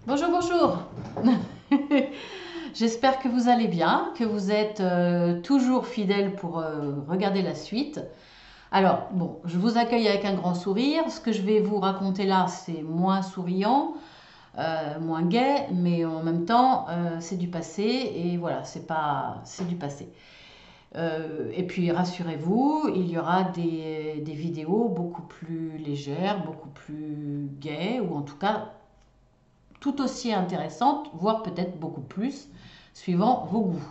Bonjour, bonjour. J'espère que vous allez bien, que vous êtes toujours fidèles pour regarder la suite. Alors, bon, je vous accueille avec un grand sourire. Ce que je vais vous raconter là, c'est moins souriant, moins gai, mais en même temps, c'est du passé et voilà, c'est du passé. Et puis rassurez-vous, il y aura des vidéos beaucoup plus légères, beaucoup plus gaies, ou en tout cas tout aussi intéressante, voire peut-être beaucoup plus, suivant vos goûts.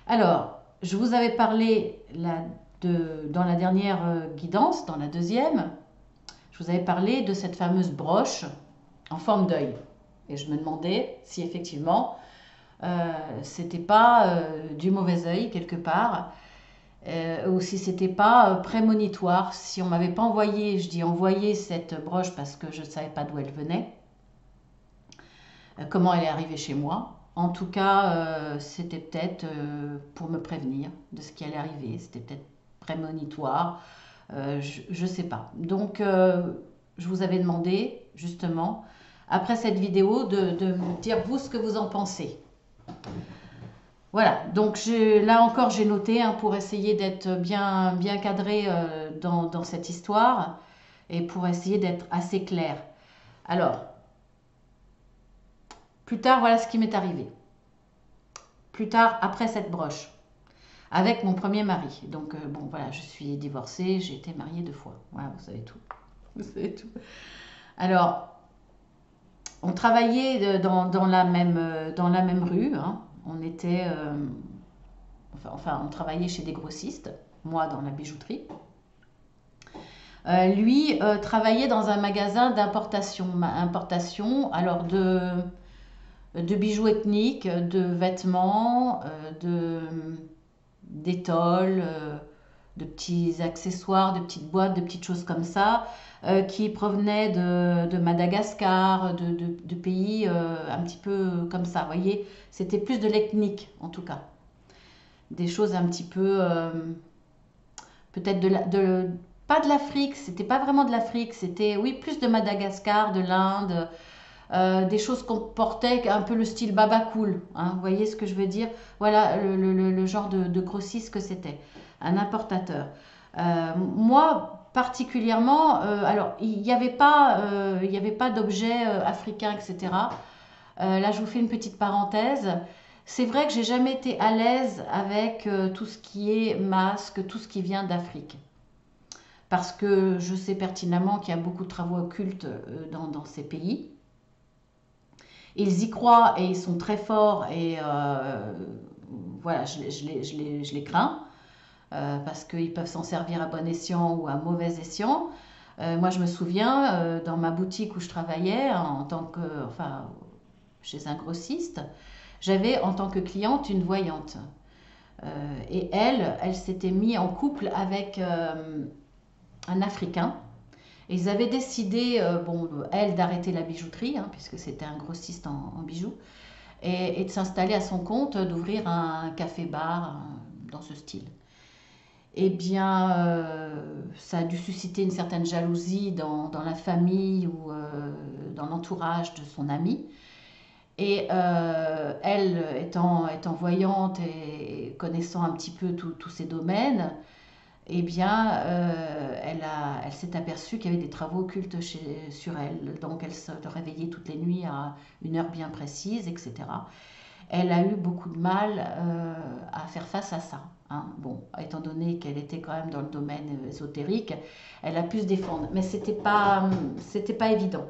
Alors, je vous avais parlé dans la dernière guidance, dans la deuxième, je vous avais parlé de cette fameuse broche en forme d'œil. Et je me demandais si effectivement c'était pas du mauvais œil quelque part, ou si c'était pas prémonitoire, si on m'avait pas envoyé, je dis envoyé cette broche parce que je ne savais pas d'où elle venait, comment elle est arrivée chez moi. En tout cas, c'était peut-être pour me prévenir de ce qui allait arriver. C'était peut-être prémonitoire. Je ne sais pas. Donc, je vous avais demandé, justement, après cette vidéo, de me dire vous ce que vous en pensez. Voilà, donc là encore j'ai noté hein, pour essayer d'être bien cadré dans cette histoire et pour essayer d'être assez clair. Alors, plus tard, voilà ce qui m'est arrivé. Plus tard, après cette broche, avec mon premier mari. Donc, bon, voilà, je suis divorcée, j'ai été mariée 2 fois. Voilà, vous savez tout. Vous savez tout. Alors, on travaillait dans la même rue. Hein. On était. Enfin, on travaillait chez des grossistes, moi dans la bijouterie. Lui travaillait dans un magasin d'importation, alors de bijoux ethniques, de vêtements, d'étoiles, de petits accessoires, de petites boîtes, de petites choses comme ça, qui provenaient de Madagascar, de pays un petit peu comme ça. Vous voyez, c'était plus de l'ethnique en tout cas. Des choses un petit peu, peut-être pas de l'Afrique, c'était pas vraiment de l'Afrique, c'était oui, plus de Madagascar, de l'Inde, des choses qu'on portait un peu le style baba cool. Hein, vous voyez ce que je veux dire? Voilà le genre de grossiste que c'était, un importateur. Moi, particulièrement, alors il y avait pas d'objets africains, etc. Là, je vous fais une petite parenthèse. C'est vrai que j'ai jamais été à l'aise avec tout ce qui est masque, tout ce qui vient d'Afrique. Parce que je sais pertinemment qu'il y a beaucoup de travaux occultes dans ces pays. Ils y croient et ils sont très forts et voilà, je les crains parce qu'ils peuvent s'en servir à bon escient ou à mauvais escient. Moi, je me souviens dans ma boutique où je travaillais en tant que, enfin, chez un grossiste, j'avais en tant que cliente une voyante. Et elle s'était mise en couple avec un Africain. Et ils avaient décidé, bon, elle, d'arrêter la bijouterie, hein, puisque c'était un grossiste en bijoux, et de s'installer à son compte, d'ouvrir un café-bar dans ce style. Eh bien, ça a dû susciter une certaine jalousie dans la famille ou dans l'entourage de son ami. Et elle, étant voyante et connaissant un petit peu tous ces domaines, eh bien, elle s'est aperçue qu'il y avait des travaux occultes sur elle. Donc, elle se réveillait toutes les nuits à une heure bien précise, etc. Elle a eu beaucoup de mal à faire face à ça. Hein. Bon, étant donné qu'elle était quand même dans le domaine ésotérique, elle a pu se défendre. Mais c'était pas évident.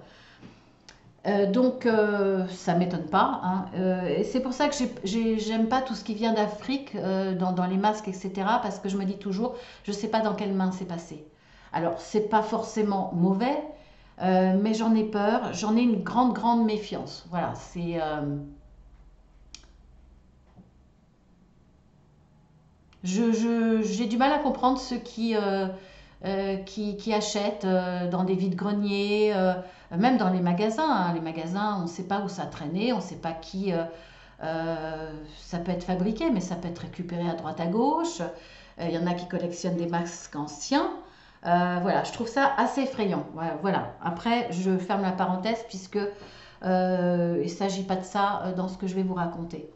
Donc ça m'étonne pas. Hein. Et c'est pour ça que j'aime pas tout ce qui vient d'Afrique dans les masques, etc. Parce que je me dis toujours, je sais pas dans quelle main c'est passé. Alors c'est pas forcément mauvais, mais j'en ai peur, j'en ai une grande méfiance. Voilà, j'ai du mal à comprendre ceux qui achètent dans des vides-greniers, même dans les magasins. Hein. Les magasins, on ne sait pas où ça a traîné, on ne sait pas qui. Ça peut être fabriqué, mais ça peut être récupéré à droite à gauche. Il y en a qui collectionnent des masques anciens. Voilà, je trouve ça assez effrayant. Voilà. Après, je ferme la parenthèse puisque Il ne s'agit pas de ça dans ce que je vais vous raconter.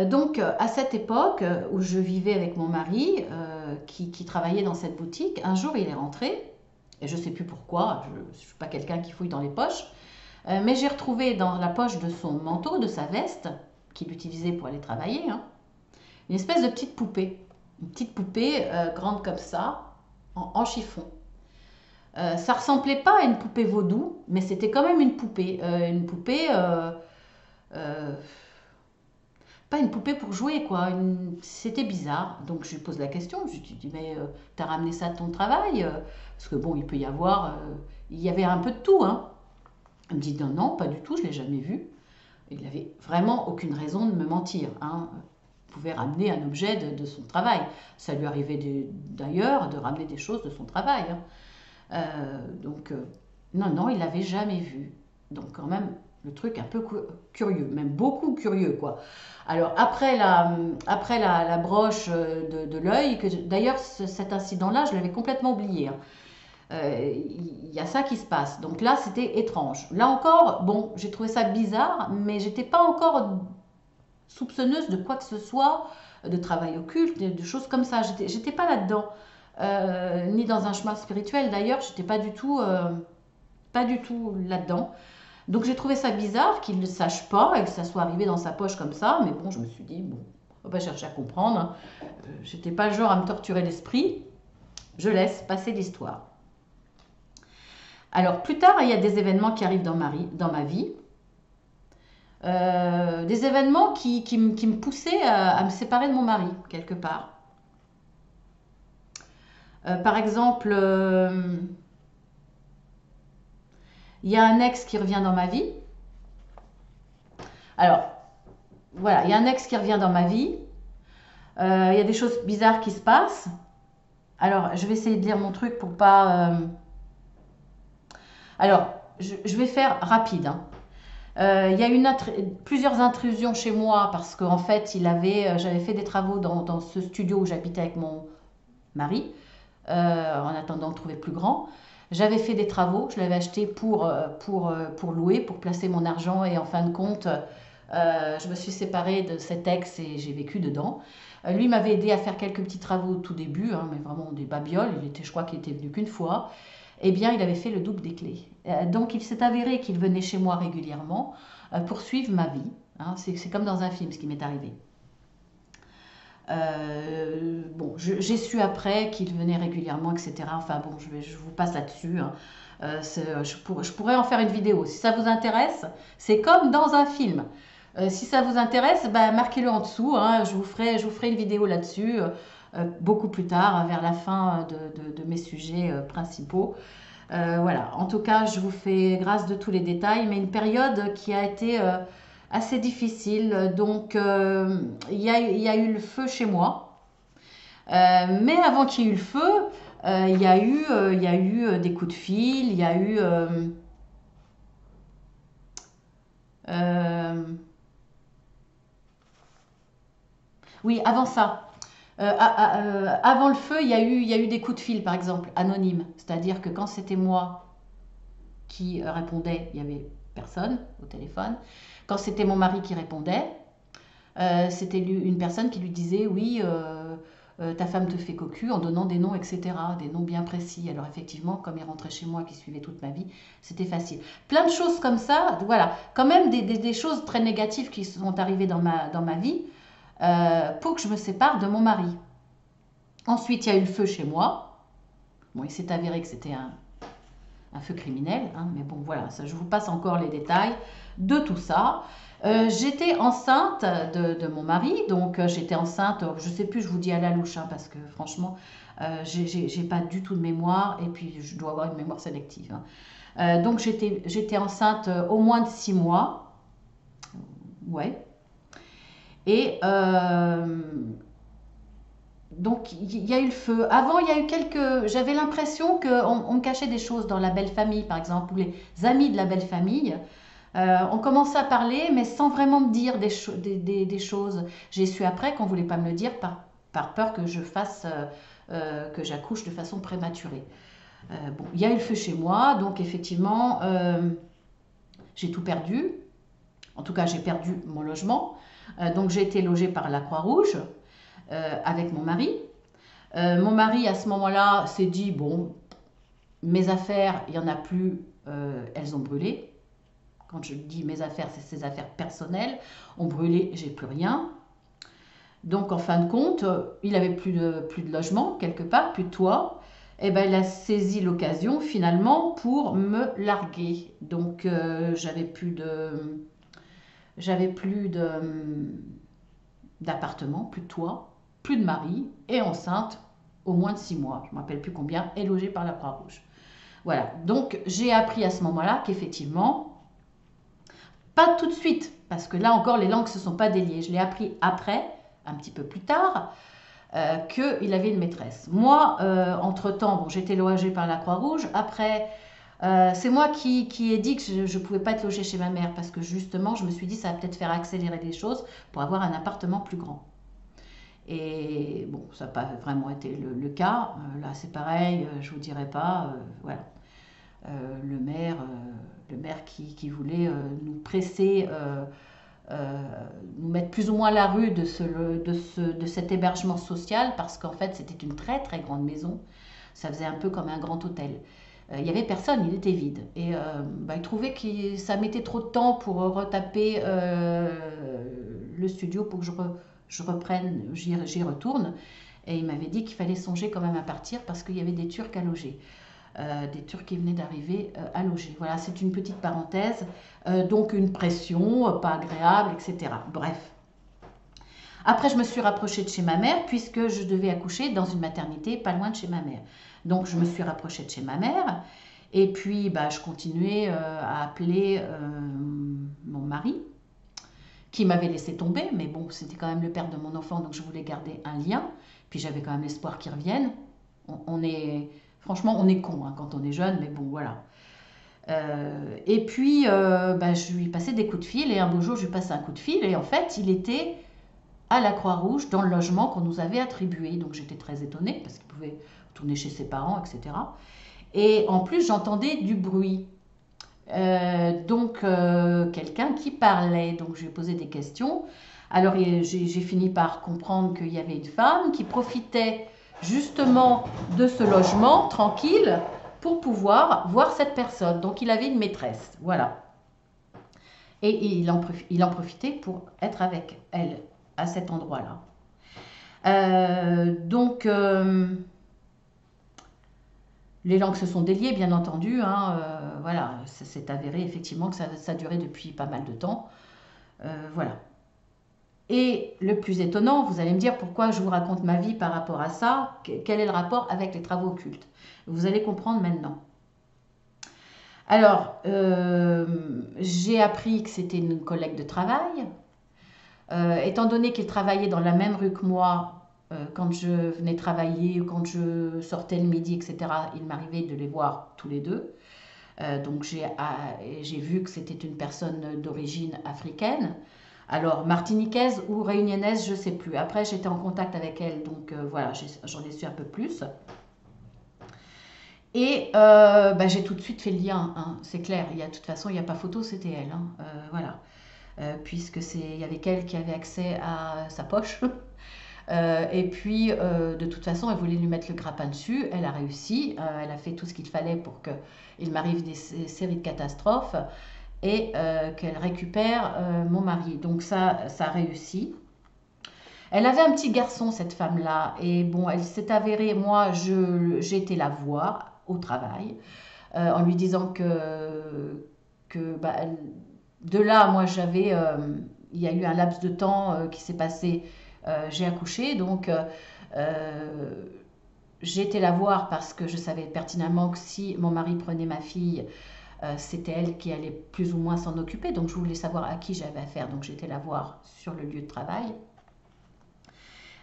Donc, à cette époque où je vivais avec mon mari, qui travaillait dans cette boutique, un jour il est rentré, et je ne sais plus pourquoi, je ne suis pas quelqu'un qui fouille dans les poches, mais j'ai retrouvé dans la poche de son manteau, de sa veste, qu'il utilisait pour aller travailler, hein, une espèce de petite poupée. Une petite poupée grande comme ça, en chiffon. Ça ressemblait pas à une poupée vaudou, mais c'était quand même une poupée. Une poupée, euh, pas une poupée pour jouer, quoi. C'était bizarre. Donc je lui pose la question, je lui dis, mais t'as ramené ça de ton travail? Parce que bon, il peut y avoir, il y avait un peu de tout, hein. Elle me dit, non, non, pas du tout, je l'ai jamais vu. Il n'avait vraiment aucune raison de me mentir, hein. Il pouvait ramener un objet de son travail. Ça lui arrivait d'ailleurs de ramener des choses de son travail, hein. Non, non, il l'avait jamais vu. Donc quand même, le truc un peu curieux, même beaucoup curieux, quoi. Alors après la broche de l'œil, que d'ailleurs cet incident-là, je l'avais complètement oublié, hein. Il y a ça qui se passe. Donc là, c'était étrange. Là encore, bon, j'ai trouvé ça bizarre, mais j'étais pas encore soupçonneuse de quoi que ce soit, de travail occulte, de choses comme ça. J'étais pas là-dedans. Ni dans un chemin spirituel d'ailleurs, j'étais pas du tout là-dedans. Donc j'ai trouvé ça bizarre qu'il ne le sache pas et que ça soit arrivé dans sa poche comme ça, mais bon, je me suis dit, bon, on va pas chercher à comprendre, hein. J'étais pas le genre à me torturer l'esprit, je laisse passer l'histoire. Alors plus tard, il y a des événements qui arrivent dans ma vie, des événements qui me poussaient à me séparer de mon mari, quelque part. Par exemple, il y a un ex qui revient dans ma vie. Alors, voilà, il y a un ex qui revient dans ma vie. Il y a des choses bizarres qui se passent. Alors, je vais essayer de lire mon truc pour pas... Alors, je vais faire rapide, hein. Il y a eu plusieurs intrusions chez moi parce qu'en fait, j'avais fait des travaux dans ce studio où j'habitais avec mon mari, en attendant de trouver plus grand. J'avais fait des travaux, je l'avais acheté pour louer, pour placer mon argent et en fin de compte, je me suis séparée de cet ex et j'ai vécu dedans. Lui m'avait aidé à faire quelques petits travaux au tout début, hein, mais vraiment des babioles, je crois qu'il était venu qu'une fois. Eh bien, il avait fait le double des clés. Donc, il s'est avéré qu'il venait chez moi régulièrement pour suivre ma vie, hein. C'est comme dans un film ce qui m'est arrivé. Bon, j'ai su après qu'il venait régulièrement, etc. Enfin bon, je vous passe là-dessus, hein. Je pourrais en faire une vidéo. Si ça vous intéresse, c'est comme dans un film. Si ça vous intéresse, ben, marquez-le en dessous, hein. Je vous ferai une vidéo là-dessus beaucoup plus tard, hein, vers la fin de mes sujets principaux. Voilà, en tout cas, je vous fais grâce de tous les détails, mais une période qui a été assez difficile. Donc, il y a eu le feu chez moi. Mais avant qu'il y ait eu le feu, il y a eu des coups de fil, il y a eu... oui, avant ça. Avant le feu, il y a eu des coups de fil, par exemple, anonymes. C'est-à-dire que quand c'était moi qui répondais, il n'y avait personne au téléphone. Quand c'était mon mari qui répondait, c'était une personne qui lui disait oui, ta femme te fait cocu en donnant des noms, etc., des noms bien précis. Alors effectivement, comme il rentrait chez moi, qui suivait toute ma vie, c'était facile. Plein de choses comme ça, voilà, quand même des choses très négatives qui sont arrivées dans ma vie pour que je me sépare de mon mari. Ensuite, il y a eu le feu chez moi. Bon, il s'est avéré que c'était un feu criminel, hein, mais bon, voilà, ça, je vous passe encore les détails de tout ça. J'étais enceinte de mon mari, donc j'étais enceinte, je sais plus, je vous dis à la louche, hein, parce que franchement, j'ai pas du tout de mémoire, et puis je dois avoir une mémoire sélective, hein. Donc j'étais enceinte au moins de 6 mois, ouais, et donc il y a eu le feu. Avant, il y a eu j'avais l'impression qu'on me cachait des choses dans la belle famille, par exemple, ou les amis de la belle famille. On commençait à parler, mais sans vraiment me dire des choses. J'ai su après qu'on ne voulait pas me le dire par peur que que j'accouche de façon prématurée. Bon, il y a eu le feu chez moi, donc effectivement, j'ai tout perdu. En tout cas, j'ai perdu mon logement. Donc j'ai été logée par la Croix-Rouge avec mon mari. Mon mari, à ce moment-là, s'est dit, bon, mes affaires, il n'y en a plus, elles ont brûlé. Quand je dis mes affaires, c'est ses affaires personnelles, ont brûlé, j'ai plus rien. Donc en fin de compte, il avait plus de logement quelque part, plus de toit. Et ben il a saisi l'occasion finalement pour me larguer. Donc j'avais plus d'appartement, plus de toit, plus de mari et enceinte au moins de 6 mois, je ne me rappelle plus combien, et logée par la Croix-Rouge. Voilà, donc j'ai appris à ce moment-là qu'effectivement, pas tout de suite, parce que là encore les langues ne se sont pas déliées, je l'ai appris après, un petit peu plus tard, qu'il avait une maîtresse. Moi, entre-temps, bon, j'étais logée par la Croix-Rouge, après, c'est moi qui ai dit que je ne pouvais pas être logée chez ma mère, parce que justement, je me suis dit ça va peut-être faire accélérer les choses pour avoir un appartement plus grand. Et bon, ça n'a pas vraiment été le cas. Là, c'est pareil, je ne vous dirai pas. Voilà. Le maire qui voulait nous presser, nous mettre plus ou moins à la rue de cet hébergement social, parce qu'en fait, c'était une très très grande maison. Ça faisait un peu comme un grand hôtel. Il n'y avait personne, il était vide. Et il trouvait que ça mettait trop de temps pour retaper le studio pour que je reprenne, j'y retourne. Et il m'avait dit qu'il fallait songer quand même à partir parce qu'il y avait des Turcs à loger. Des Turcs qui venaient d'arriver à loger. Voilà, c'est une petite parenthèse. Donc une pression pas agréable, etc. Bref. Après, je me suis rapprochée de chez ma mère puisque je devais accoucher dans une maternité pas loin de chez ma mère. Donc je me suis rapprochée de chez ma mère. Et puis, je continuais à appeler mon mari, qui m'avait laissé tomber, mais bon, c'était quand même le père de mon enfant, donc je voulais garder un lien. Puis j'avais quand même l'espoir qu'il revienne. Franchement, on est con quand on est jeune, mais bon, voilà. Et puis, je lui passais des coups de fil, et un beau jour, je lui passais un coup de fil, et en fait, il était à la Croix-Rouge, dans le logement qu'on nous avait attribué. Donc j'étais très étonnée, parce qu'il pouvait tourner chez ses parents, etc. Et en plus, j'entendais du bruit. Quelqu'un qui parlait. Donc je lui ai posé des questions. Alors j'ai fini par comprendre qu'il y avait une femme qui profitait justement de ce logement tranquille pour pouvoir voir cette personne. Donc il avait une maîtresse, voilà. Et il en profitait pour être avec elle à cet endroit-là. Les langues se sont déliées, bien entendu. Voilà, c'est avéré effectivement que ça durait depuis pas mal de temps. Voilà. Et le plus étonnant, vous allez me dire pourquoi je vous raconte ma vie par rapport à ça, quel est le rapport avec les travaux occultes. Vous allez comprendre maintenant. Alors, j'ai appris que c'était une collègue de travail. Étant donné qu'il travaillait dans la même rue que moi, quand je venais travailler ou quand je sortais le midi, etc., il m'arrivait de les voir tous les deux. Donc j'ai vu que c'était une personne d'origine africaine. Alors martiniquaise ou réunionnaise, je ne sais plus. Après, j'étais en contact avec elle, donc voilà, j'en ai su un peu plus. Et j'ai tout de suite fait le lien, c'est clair. De toute façon, il n'y a pas photo, c'était elle. Voilà. Puisque il y avait qu'elle qui avait accès à sa poche. Et puis, de toute façon, elle voulait lui mettre le grappin dessus. Elle a réussi. Elle a fait tout ce qu'il fallait pour qu'il m'arrive des séries de catastrophes et qu'elle récupère mon mari. Donc ça a réussi. Elle avait un petit garçon, cette femme-là. Et bon, elle s'est avérée, moi, j'ai été la voir au travail en lui disant de là, moi, il y a eu un laps de temps qui s'est passé. J'ai accouché, donc j'ai été la voir parce que je savais pertinemment que si mon mari prenait ma fille, c'était elle qui allait plus ou moins s'en occuper. Donc je voulais savoir à qui j'avais affaire, donc j'ai été la voir sur le lieu de travail.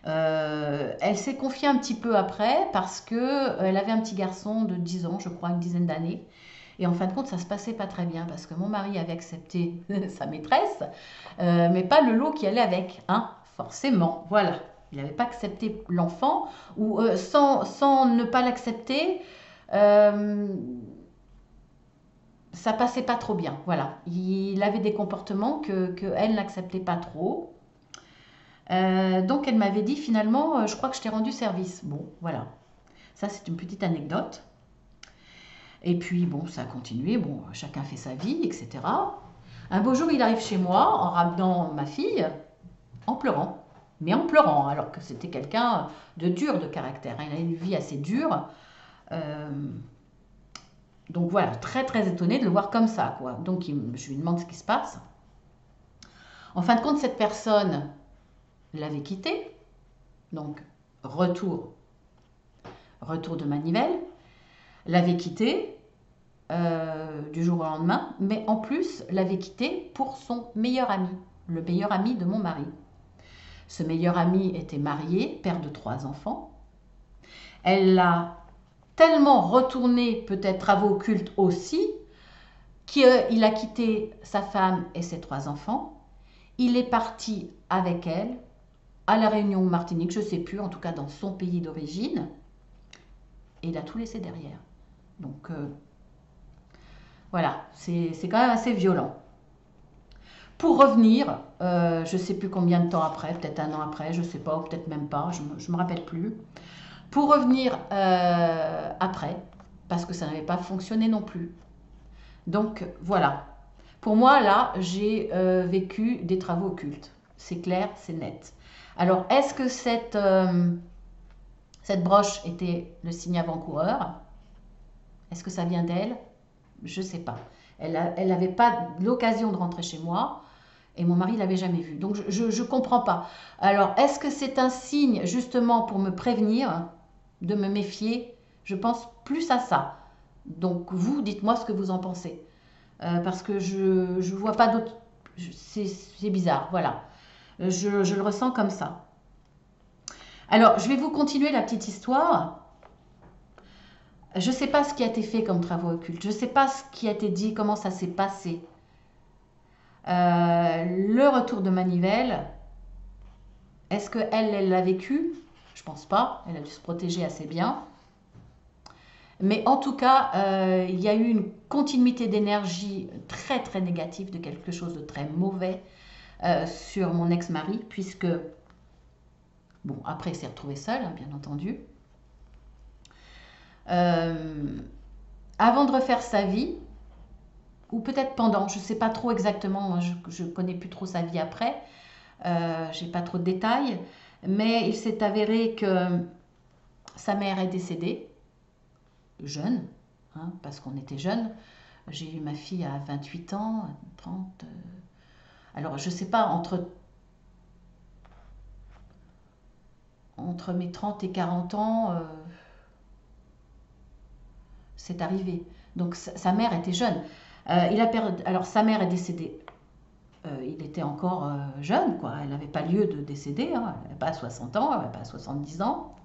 Elle s'est confiée un petit peu après parce qu'elle avait un petit garçon de 10 ans, je crois, une dizaine d'années. Et en fin de compte, ça se passait pas très bien parce que mon mari avait accepté sa maîtresse, mais pas le lot qui allait avec, forcément. Voilà, il n'avait pas accepté l'enfant, ou sans ne pas l'accepter, ça passait pas trop bien. Voilà, il avait des comportements que elle n'acceptait pas trop. Donc elle m'avait dit finalement, je crois que je t'ai rendu service. Bon, voilà. Ça, c'est une petite anecdote. Et puis, bon, ça a continué. Bon, chacun fait sa vie, etc. Un beau jour, il arrive chez moi en ramenant ma fille, en pleurant. Mais en pleurant, alors que c'était quelqu'un de dur de caractère. Il a une vie assez dure. Euh, donc voilà, très très étonnée de le voir comme ça, quoi. Donc je lui demande ce qui se passe. En fin de compte, cette personne l'avait quitté. Donc, retour, retour de manivelle. L'avait quitté du jour au lendemain, mais en plus l'avait quitté pour son meilleur ami, le meilleur ami de mon mari. Ce meilleur ami était marié, père de 3 enfants. Elle l'a tellement retourné, peut-être travaux occultes aussi, qu'il a quitté sa femme et ses 3 enfants. Il est parti avec elle à la Réunion ou Martinique, je ne sais plus, en tout cas dans son pays d'origine, et il a tout laissé derrière. Donc voilà, c'est quand même assez violent. Pour revenir, je ne sais plus combien de temps après, peut-être 1 an après, je ne sais pas, ou peut-être même pas, je ne me rappelle plus. Pour revenir après, parce que ça n'avait pas fonctionné non plus. Donc voilà. Pour moi, là, j'ai vécu des travaux occultes. C'est clair, c'est net. Alors, est-ce que cette broche était le signe avant-coureur? Est-ce que ça vient d'elle? Je ne sais pas. Elle n'avait pas l'occasion de rentrer chez moi et mon mari ne l'avait jamais vue. Donc, je ne comprends pas. Alors, est-ce que c'est un signe justement pour me prévenir de me méfier? Je pense plus à ça. Donc, vous, dites-moi ce que vous en pensez. Parce que je ne vois pas d'autre. C'est bizarre, voilà. Je le ressens comme ça. Alors, je vais vous continuer la petite histoire. Je ne sais pas ce qui a été fait comme travaux occultes. Je ne sais pas ce qui a été dit, comment ça s'est passé. Le retour de manivelle, est-ce qu'elle l'a vécu? Je ne pense pas. Elle a dû se protéger assez bien. Mais en tout cas, il y a eu une continuité d'énergie très très négative, de quelque chose de très mauvais sur mon ex-mari, puisque, bon, après il s'est retrouvé seul, hein, bien entendu. Avant de refaire sa vie, ou peut-être pendant, je ne sais pas trop exactement, moi, je ne connais plus trop sa vie après, j'ai pas trop de détails, mais il s'est avéré que sa mère est décédée, jeune, hein, parce qu'on était jeunes. J'ai eu ma fille à 28 ans, 30. Alors, je ne sais pas, entre mes 30 et 40 ans, c'est arrivé. Donc, sa mère était jeune. Alors, sa mère est décédée. Il était encore jeune, quoi. Elle n'avait pas lieu de décéder. Hein. Elle n'avait pas 60 ans, elle n'avait pas 70 ans.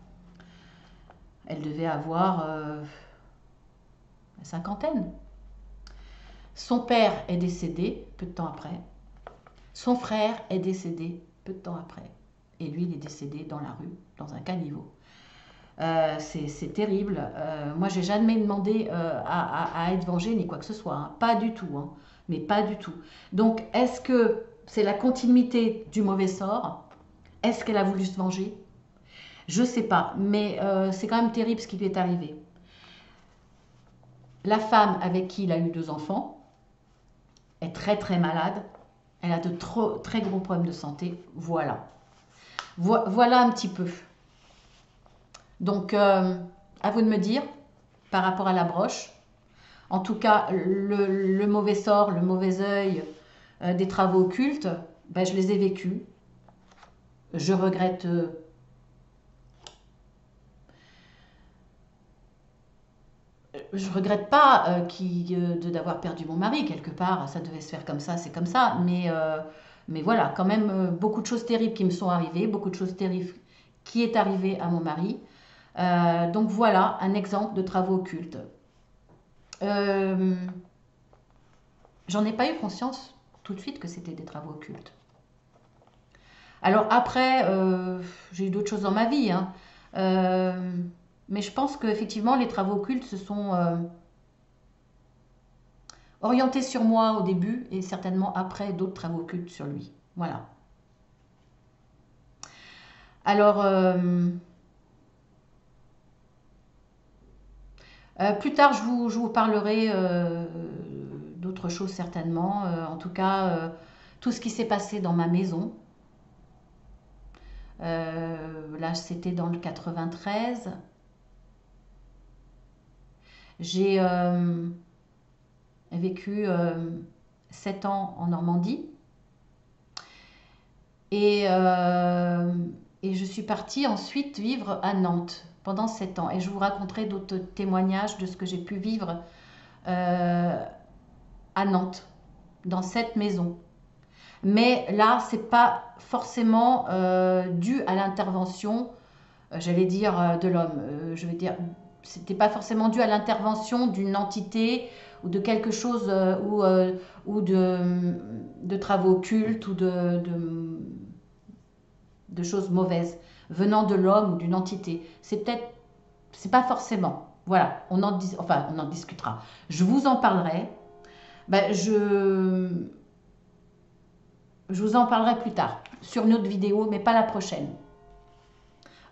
Elle devait avoir la cinquantaine. Son père est décédé peu de temps après. Son frère est décédé peu de temps après. Et lui, il est décédé dans la rue, dans un caniveau. C'est terrible. Moi, j'ai jamais demandé à être vengée ni quoi que ce soit. Hein. Pas du tout. Hein. Mais pas du tout. Donc, est-ce que c'est la continuité du mauvais sort? Est-ce qu'elle a voulu se venger? Je ne sais pas. Mais c'est quand même terrible ce qui lui est arrivé. La femme avec qui il a eu 2 enfants est très très malade. Elle a de très gros problèmes de santé. Voilà. Voilà un petit peu. Donc, à vous de me dire, par rapport à la broche. En tout cas, le mauvais sort, le mauvais œil des travaux occultes, ben, je les ai vécus. Je regrette pas d'avoir perdu mon mari quelque part. Ça devait se faire comme ça, c'est comme ça. Mais voilà, quand même beaucoup de choses terribles qui me sont arrivées, beaucoup de choses terribles qui est arrivé à mon mari. Donc voilà un exemple de travaux occultes. J'en ai pas eu conscience tout de suite que c'était des travaux occultes. Alors après, j'ai eu d'autres choses dans ma vie, hein. Mais je pense qu'effectivement, les travaux occultes se sont orienté sur moi au début et certainement après d'autres travaux occultes sur lui. Voilà. Alors, plus tard, je vous parlerai d'autres choses certainement. En tout cas, tout ce qui s'est passé dans ma maison. Là, c'était dans le 93. J'ai vécu 7 ans en Normandie. Et je suis partie ensuite vivre à Nantes pendant 7 ans. Et je vous raconterai d'autres témoignages de ce que j'ai pu vivre à Nantes, dans cette maison. Mais là, c'est pas forcément dû à l'intervention, j'allais dire, de l'homme. Je vais dire, c'était pas forcément dû à l'intervention d'une entité ou de quelque chose ou de travaux occultes ou de choses mauvaises venant de l'homme ou d'une entité. C'est pas forcément. Voilà, on en discutera. Je vous en parlerai. Ben, je vous en parlerai plus tard sur une autre vidéo, mais pas la prochaine.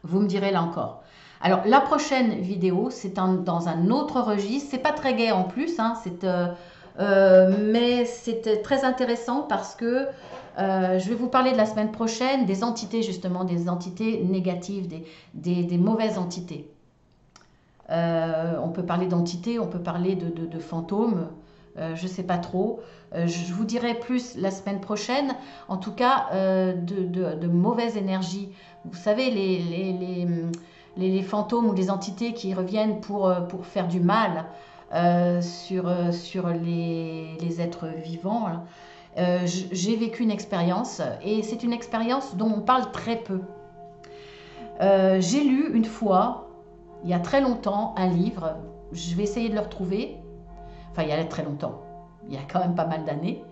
Vous me direz là encore. Alors, la prochaine vidéo, c'est dans un autre registre. C'est pas très gai en plus, hein, mais c'est très intéressant parce que je vais vous parler de la semaine prochaine des entités, justement, des entités négatives, des mauvaises entités. On peut parler d'entités, on peut parler de fantômes, je ne sais pas trop. Je vous dirai plus la semaine prochaine, en tout cas de mauvaises énergies. Vous savez, les fantômes ou les entités qui reviennent pour faire du mal sur les êtres vivants. J'ai vécu une expérience et c'est une expérience dont on parle très peu. J'ai lu une fois, il y a très longtemps, un livre. Je vais essayer de le retrouver. Enfin, il y a très longtemps. Il y a quand même pas mal d'années.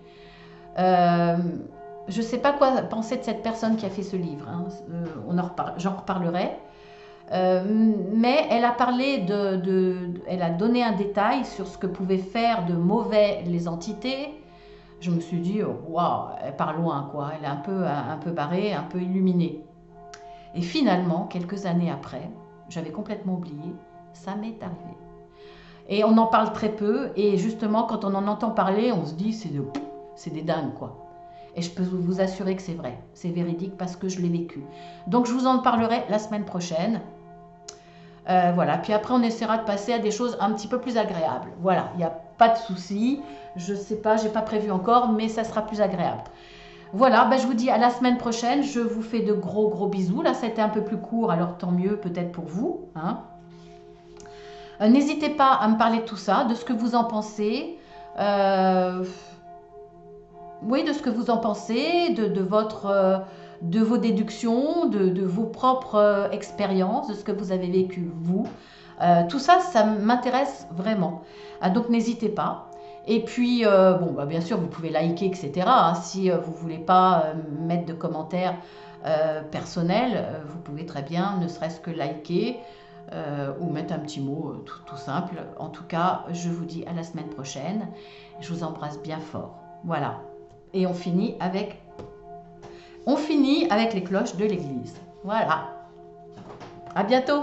Je ne sais pas quoi penser de cette personne qui a fait ce livre. Hein. J'en reparlerai. Mais elle a parlé elle a donné un détail sur ce que pouvaient faire de mauvais les entités. Je me suis dit, waouh, elle part loin, quoi. Elle est un peu barrée, un peu illuminée. Et finalement, quelques années après, j'avais complètement oublié, ça m'est arrivé. Et on en parle très peu, et justement, quand on en entend parler, on se dit, c'est des dingues, quoi. Et je peux vous assurer que c'est vrai, c'est véridique parce que je l'ai vécu. Donc, je vous en parlerai la semaine prochaine. Voilà, puis après, on essaiera de passer à des choses un petit peu plus agréables. Voilà, il n'y a pas de souci. Je sais pas, j'ai pas prévu encore, mais ça sera plus agréable. Voilà, ben je vous dis à la semaine prochaine. Je vous fais de gros bisous. Là, ça a été un peu plus court, alors tant mieux peut-être pour vous. Hein. N'hésitez pas à me parler de tout ça, de ce que vous en pensez. Oui, de ce que vous en pensez, de vos déductions, de vos propres expériences, de ce que vous avez vécu vous. Tout ça, ça m'intéresse vraiment. Donc n'hésitez pas. Et puis, bon, bah, bien sûr, vous pouvez liker, etc. Hein, si vous ne voulez pas mettre de commentaires personnels, vous pouvez très bien, ne serait-ce que liker ou mettre un petit mot tout simple. En tout cas, je vous dis à la semaine prochaine. Je vous embrasse bien fort. Voilà. Et on finit avec les cloches de l'église. Voilà. À bientôt.